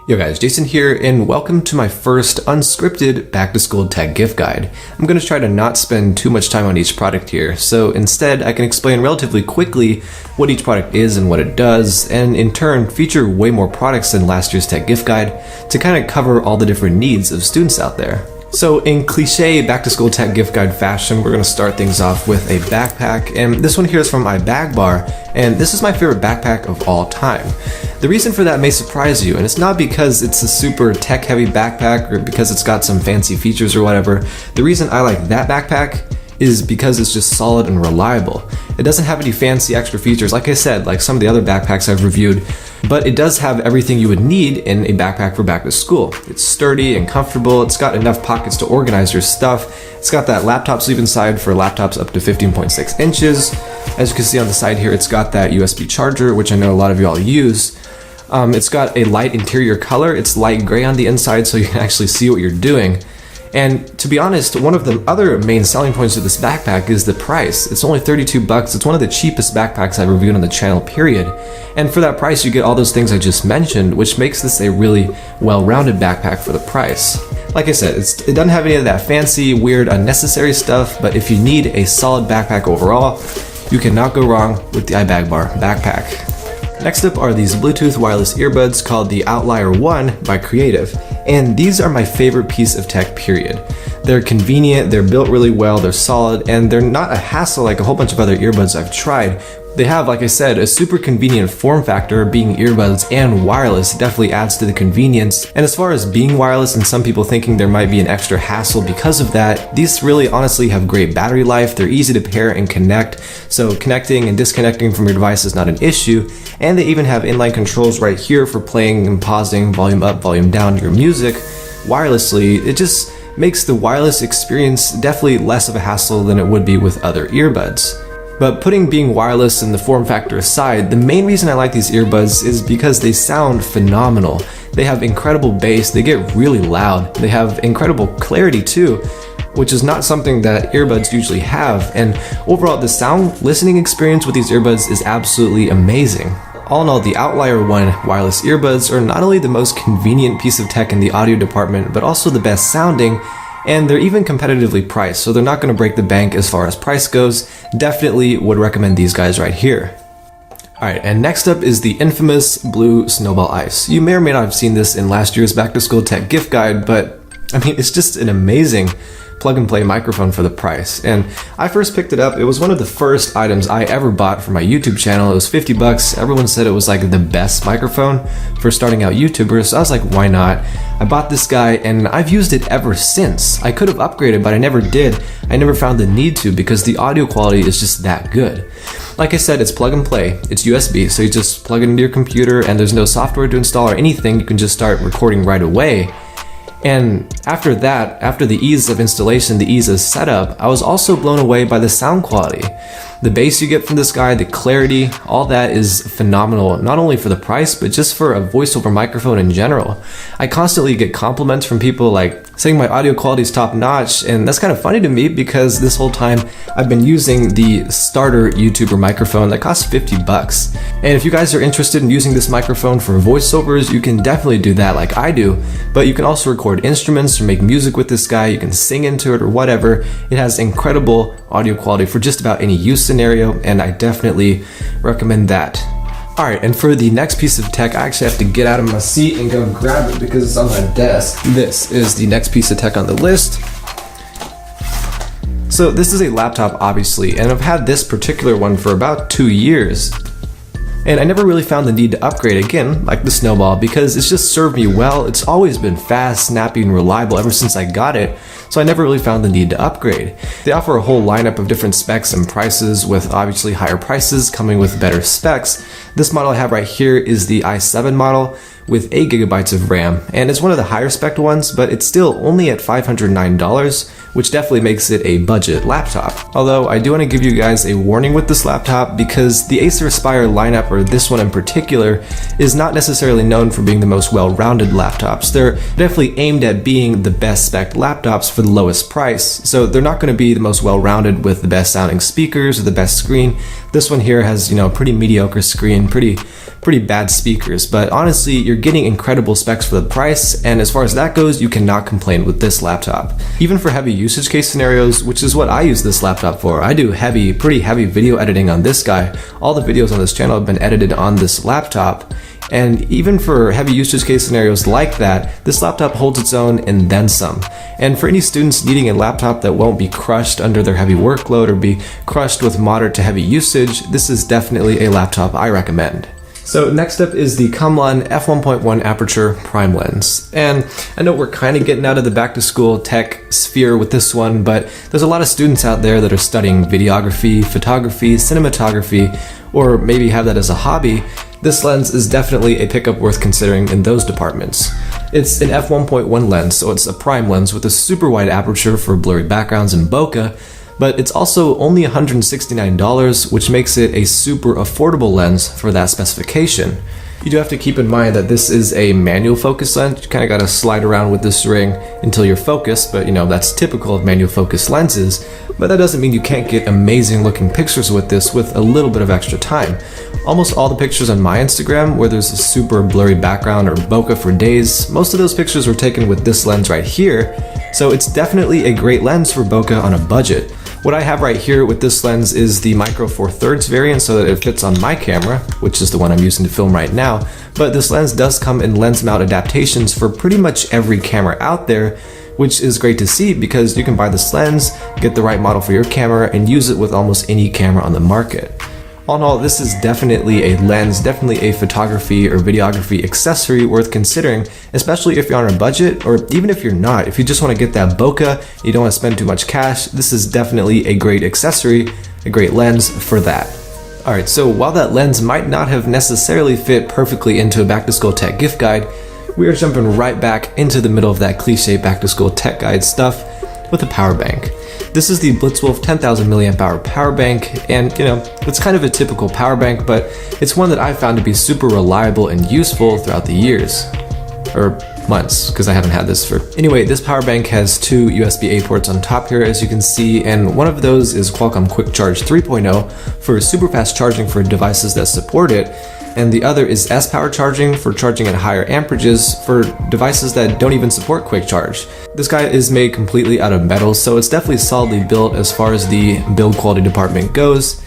Yo guys, Jason here, and welcome to my first unscripted back-to-school tech gift guide. I'm going to try to not spend too much time on each product here, so instead I can explain relatively quickly what each product is and what it does, and in turn feature way more products than last year's tech gift guide to kind of cover all the different needs of students out there. So in cliche back-to-school tech gift guide fashion, we're going to start things off with a backpack, and this one here is from my bag bar, and this is my favorite backpack of all time. The reason for that may surprise you, and it's not because it's a super tech-heavy backpack or because it's got some fancy features or whatever. The reason I like that backpack is because it's just solid and reliable. It doesn't have any fancy extra features, like I said, like some of the other backpacks I've reviewed, but it does have everything you would need in a backpack for back to school. It's sturdy and comfortable, it's got enough pockets to organize your stuff, it's got that laptop sleeve inside for laptops up to 15.6 inches. As you can see on the side here, it's got that USB charger, which I know a lot of y'all use. It's got a light interior color, it's light gray on the inside so you can actually see what you're doing. And to be honest, one of the other main selling points of this backpack is the price. It's only 32 bucks. It's one of the cheapest backpacks I've reviewed on the channel, period. And for that price, you get all those things I just mentioned, which makes this a really well-rounded backpack for the price. Like I said, it doesn't have any of that fancy, weird, unnecessary stuff, but if you need a solid backpack overall, you cannot go wrong with the iBag Bar backpack. Next up are these Bluetooth wireless earbuds called the Outlier One by Creative, and these are my favorite piece of tech, period. They're convenient, they're built really well, they're solid, and they're not a hassle like a whole bunch of other earbuds I've tried. They have, like I said, a super convenient form factor. Being earbuds and wireless definitely adds to the convenience. And as far as being wireless and some people thinking there might be an extra hassle because of that, these really honestly have great battery life. They're easy to pair and connect, so connecting and disconnecting from your device is not an issue. And they even have inline controls right here for playing and pausing, volume up, volume down your music wirelessly. It just makes the wireless experience definitely less of a hassle than it would be with other earbuds. But putting being wireless and the form factor aside, the main reason I like these earbuds is because they sound phenomenal. They have incredible bass, they get really loud, they have incredible clarity too, which is not something that earbuds usually have, and overall the sound listening experience with these earbuds is absolutely amazing. All in all, the Outlier One wireless earbuds are not only the most convenient piece of tech in the audio department, but also the best sounding, and they're even competitively priced, so they're not going to break the bank as far as price goes. Definitely would recommend these guys right here. Alright, and next up is the infamous blue Snowball Ice. You may or may not have seen this in last year's Back to School Tech gift guide, but I mean, it's just an amazing plug and play microphone for the price. And I first picked it up, it was one of the first items I ever bought for my YouTube channel. It was 50 bucks. Everyone said it was like the best microphone for starting out YouTubers, so I was like, why not? I bought this guy and I've used it ever since. I could have upgraded, but I never did. I never found the need to because the audio quality is just that good. Like I said, it's plug and play. It's USB, so you just plug it into your computer and there's no software to install or anything. You can just start recording right away. And after that, after the ease of installation, the ease of setup, I was also blown away by the sound quality. The bass you get from this guy, the clarity, all that is phenomenal, not only for the price, but just for a voiceover microphone in general. I constantly get compliments from people like saying my audio quality is top notch, and that's kind of funny to me because this whole time I've been using the starter YouTuber microphone that costs 50 bucks. And if you guys are interested in using this microphone for voiceovers, you can definitely do that like I do, but you can also record instruments or make music with this guy, you can sing into it or whatever. It has incredible audio quality for just about any use scenario, and I definitely recommend that. Alright, and for the next piece of tech, I actually have to get out of my seat and go grab it because it's on my desk. This is the next piece of tech on the list. So this is a laptop, obviously, and I've had this particular one for about 2 years. And I never really found the need to upgrade, again, like the Snowball, because it's just served me well. It's always been fast, snappy, and reliable ever since I got it, so I never really found the need to upgrade. They offer a whole lineup of different specs and prices, with obviously higher prices coming with better specs. This model I have right here is the i7 model with 8 gigabytes of RAM, and it's one of the higher spec ones, but it's still only at $509, which definitely makes it a budget laptop. Although I do want to give you guys a warning with this laptop because the Acer Aspire lineup, or this one in particular, is not necessarily known for being the most well-rounded laptops. They're definitely aimed at being the best spec laptops for the lowest price, so they're not going to be the most well-rounded with the best sounding speakers or the best screen. This one here has, you know, a pretty mediocre screen, pretty bad speakers, but honestly, you're getting incredible specs for the price, and as far as that goes, you cannot complain with this laptop. Even for heavy usage case scenarios, which is what I use this laptop for. I do pretty heavy video editing on this guy. All the videos on this channel have been edited on this laptop. And even for heavy usage case scenarios like that, this laptop holds its own and then some. And for any students needing a laptop that won't be crushed under their heavy workload or be crushed with moderate to heavy usage, this is definitely a laptop I recommend. So next up is the KamLan f1.1 aperture prime lens. And I know we're kind of getting out of the back to school tech sphere with this one, but there's a lot of students out there that are studying videography, photography, cinematography, or maybe have that as a hobby. This lens is definitely a pickup worth considering in those departments. It's an f1.1 lens, so it's a prime lens with a super wide aperture for blurry backgrounds and bokeh, but it's also only $169, which makes it a super affordable lens for that specification. You do have to keep in mind that this is a manual focus lens. You kind of got to slide around with this ring until you're focused, but you know, that's typical of manual focus lenses. But that doesn't mean you can't get amazing looking pictures with this with a little bit of extra time. Almost all the pictures on my Instagram where there's a super blurry background or bokeh for days, most of those pictures were taken with this lens right here. So it's definitely a great lens for bokeh on a budget. What I have right here with this lens is the micro 4/3 variant so that it fits on my camera, which is the one I'm using to film right now, but this lens does come in lens mount adaptations for pretty much every camera out there, which is great to see because you can buy this lens, get the right model for your camera, and use it with almost any camera on the market. All in all, this is definitely a lens, definitely a photography or videography accessory worth considering, especially if you're on a budget, or even if you're not. If you just want to get that bokeh, you don't want to spend too much cash, this is definitely a great accessory, a great lens for that. Alright, so while that lens might not have necessarily fit perfectly into a back to school tech gift guide, we are jumping right back into the middle of that cliche back to school tech guide stuff with a power bank. This is the Blitzwolf 10,000 milliamp hour power bank, and you know, it's kind of a typical power bank, but it's one that I found to be super reliable and useful throughout the years. Or months, because I haven't had this for... Anyway, this power bank has two USB-A ports on top here, as you can see, and one of those is Qualcomm Quick Charge 3.0 for super fast charging for devices that support it, and the other is S-Power charging for charging at higher amperages for devices that don't even support quick charge. This guy is made completely out of metal, so it's definitely solidly built as far as the build quality department goes.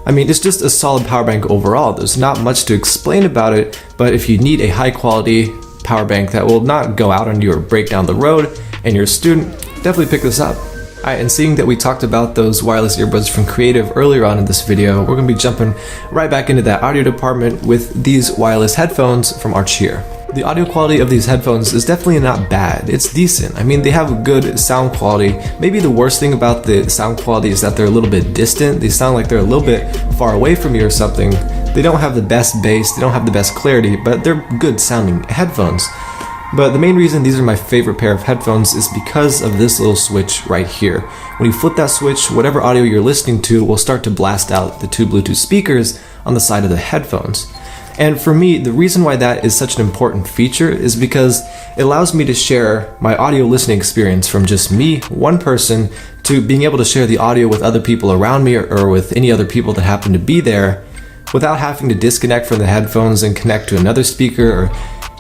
I mean, it's just a solid power bank overall. There's not much to explain about it, but if you need a high quality power bank that will not go out on you or break down the road and you're a student, definitely pick this up. Alright, and seeing that we talked about those wireless earbuds from Creative earlier on in this video, we're going to be jumping right back into that audio department with these wireless headphones from Arch here. The audio quality of these headphones is definitely not bad, it's decent. I mean, they have good sound quality. Maybe the worst thing about the sound quality is that they're a little bit distant. They sound like they're a little bit far away from you or something. They don't have the best bass, they don't have the best clarity, but they're good sounding headphones. But the main reason these are my favorite pair of headphones is because of this little switch right here. When you flip that switch, whatever audio you're listening to will start to blast out the two Bluetooth speakers on the side of the headphones. And for me, the reason why that is such an important feature is because it allows me to share my audio listening experience from just me, one person, to being able to share the audio with other people around me or with any other people that happen to be there without having to disconnect from the headphones and connect to another speaker or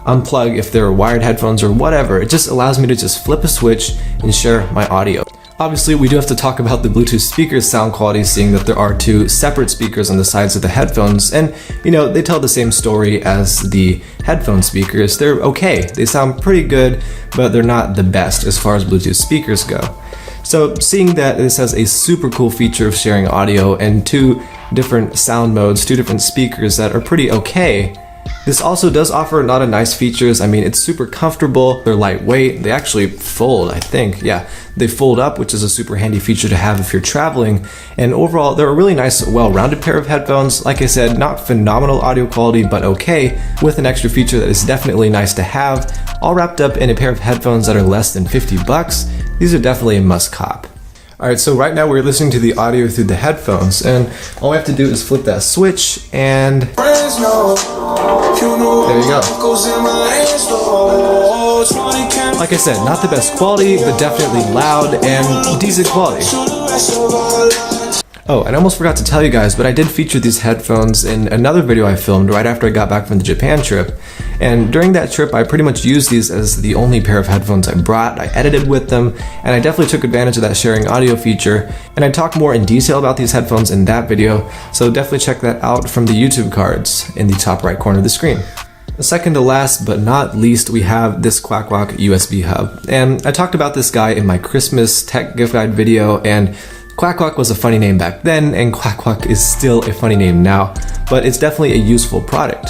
unplug if they're wired headphones or whatever. It just allows me to just flip a switch and share my audio. Obviously, we do have to talk about the Bluetooth speakers sound quality, seeing that there are two separate speakers on the sides of the headphones, and you know, they tell the same story as the headphone speakers. They're okay, they sound pretty good, but they're not the best as far as Bluetooth speakers go. So seeing that this has a super cool feature of sharing audio and two different sound modes, two different speakers that are pretty okay, this also does offer a lot of nice features. I mean, it's super comfortable, they're lightweight, they actually fold, I think. Yeah, they fold up, which is a super handy feature to have if you're traveling. And overall, they're a really nice, well-rounded pair of headphones. Like I said, not phenomenal audio quality, but okay, with an extra feature that is definitely nice to have. All wrapped up in a pair of headphones that are less than 50 bucks. These are definitely a must-cop. Alright, so right now we're listening to the audio through the headphones, and all we have to do is flip that switch, and there you go. Like I said, not the best quality, but definitely loud and decent quality. Oh, and I almost forgot to tell you guys, but I did feature these headphones in another video I filmed right after I got back from the Japan trip. And during that trip, I pretty much used these as the only pair of headphones I brought. I edited with them, and I definitely took advantage of that sharing audio feature. And I talk more in detail about these headphones in that video, so definitely check that out from the YouTube cards in the top right corner of the screen. Second to last but not least, we have this Kwak USB Hub. And I talked about this guy in my Christmas tech gift guide video, and Kwak was a funny name back then, and Kwak is still a funny name now, but it's definitely a useful product.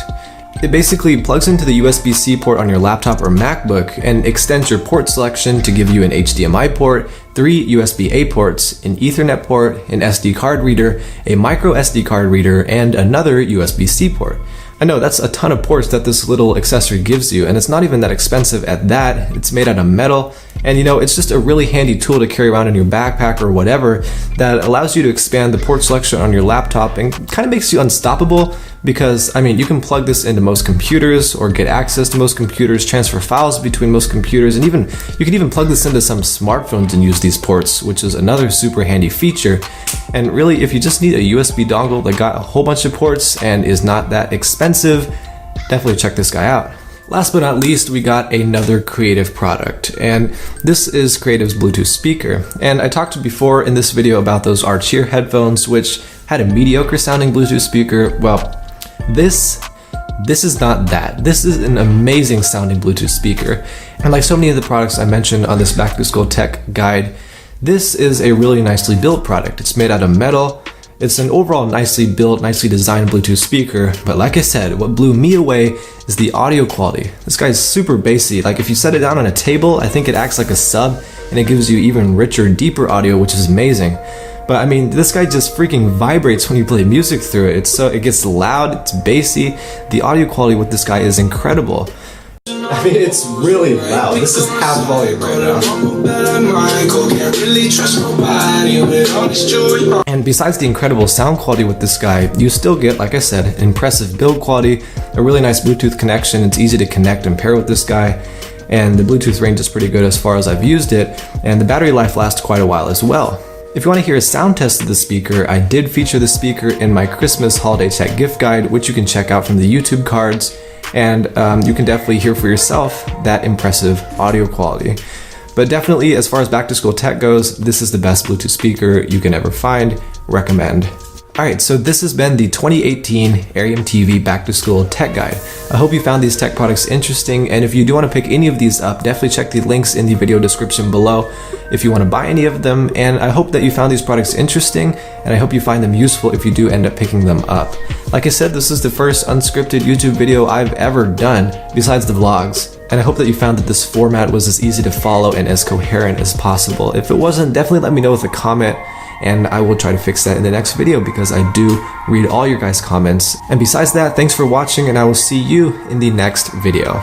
It basically plugs into the USB-C port on your laptop or MacBook and extends your port selection to give you an HDMI port, 3 USB-A ports, an Ethernet port, an SD card reader, a micro SD card reader, and another USB-C port. I know that's a ton of ports that this little accessory gives you, and it's not even that expensive at that. It's made out of metal, and you know, it's just a really handy tool to carry around in your backpack or whatever that allows you to expand the port selection on your laptop and kind of makes you unstoppable because, I mean, you can plug this into most computers or get access to most computers, transfer files between most computers, and you can even plug this into some smartphones and use these ports, which is another super handy feature. And really, if you just need a USB dongle that got a whole bunch of ports and is not that expensive, definitely check this guy out. Last but not least, we got another Creative product, and this is Creative's Bluetooth speaker. And I talked before in this video about those Archeer headphones, which had a mediocre sounding Bluetooth speaker. Well, this is not that. This is an amazing sounding Bluetooth speaker. And like so many of the products I mentioned on this back to school tech guide, this is a really nicely built product. It's made out of metal. It's an overall nicely built, nicely designed Bluetooth speaker, but like I said, what blew me away is the audio quality. This guy's super bassy. Like if you set it down on a table, I think it acts like a sub and it gives you even richer, deeper audio, which is amazing. But I mean, this guy just freaking vibrates when you play music through it. It gets loud, it's bassy. The audio quality with this guy is incredible. I mean, it's really loud. This is half volume right now. And besides the incredible sound quality with this guy, you still get, like I said, impressive build quality, a really nice Bluetooth connection. It's easy to connect and pair with this guy, and the Bluetooth range is pretty good as far as I've used it, and the battery life lasts quite a while as well. If you want to hear a sound test of the speaker, I did feature the speaker in my Christmas holiday tech gift guide, which you can check out from the YouTube cards. And you can definitely hear for yourself that impressive audio quality. But definitely, as far as back to school tech goes, this is the best Bluetooth speaker you can ever find. Recommend. Alright, so this has been the 2018 AeriumTV Back to School Tech Guide. I hope you found these tech products interesting, and if you do want to pick any of these up, definitely check the links in the video description below if you want to buy any of them, and I hope that you found these products interesting, and I hope you find them useful if you do end up picking them up. Like I said, this is the first unscripted YouTube video I've ever done, besides the vlogs, and I hope that you found that this format was as easy to follow and as coherent as possible. If it wasn't, definitely let me know with a comment, and I will try to fix that in the next video because I do read all your guys' comments. And besides that, thanks for watching, and I will see you in the next video.